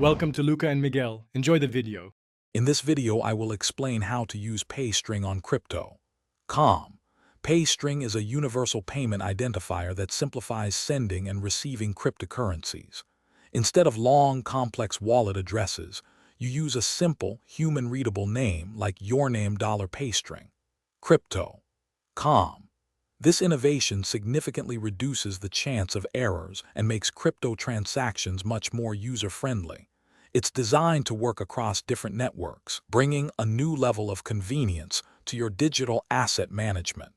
Welcome to Luca and Miguel. Enjoy the video. In this video, I will explain how to use Paystring on crypto. Calm. Paystring is a universal payment identifier that simplifies sending and receiving cryptocurrencies. Instead of long, complex wallet addresses, you use a simple, human-readable name like your name $Paystring. Crypto. Calm. This innovation significantly reduces the chance of errors and makes crypto transactions much more user-friendly. It's designed to work across different networks, bringing a new level of convenience to your digital asset management.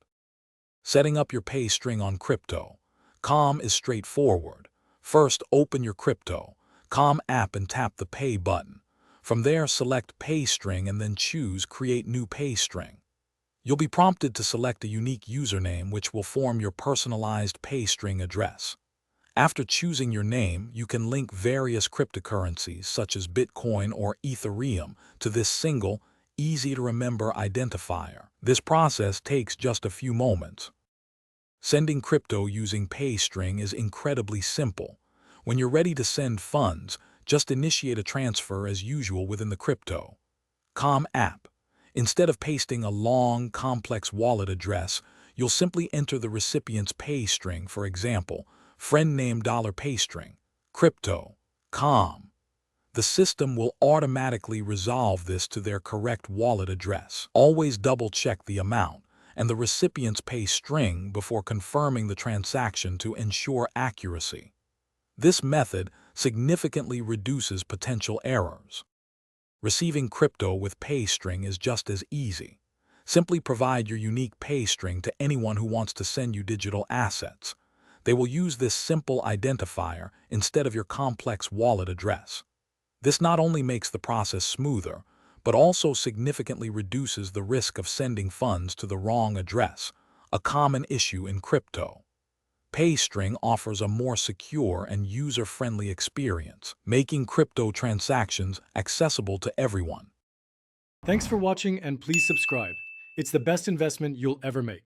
Setting up your Paystring on crypto. Calm is straightforward. First, open your crypto Calm app and tap the Pay button. From there, select Paystring and then choose Create New Paystring. You'll be prompted to select a unique username which will form your personalized Paystring address. After choosing your name, you can link various cryptocurrencies such as Bitcoin or Ethereum to this single, easy-to-remember identifier. This process takes just a few moments. Sending crypto using Paystring is incredibly simple. When you're ready to send funds, just initiate a transfer as usual within the crypto Calm app. Instead of pasting a long, complex wallet address, you'll simply enter the recipient's Paystring, for example, friend name $Paystring, crypto, calm. The system will automatically resolve this to their correct wallet address. Always double-check the amount and the recipient's Paystring before confirming the transaction to ensure accuracy. This method significantly reduces potential errors. Receiving crypto with Paystring is just as easy. Simply provide your unique Paystring to anyone who wants to send you digital assets. They will use this simple identifier instead of your complex wallet address. This not only makes the process smoother, but also significantly reduces the risk of sending funds to the wrong address, a common issue in crypto. Paystring offers a more secure and user-friendly experience, making crypto transactions accessible to everyone. Thanks for watching and please subscribe. It's the best investment you'll ever make.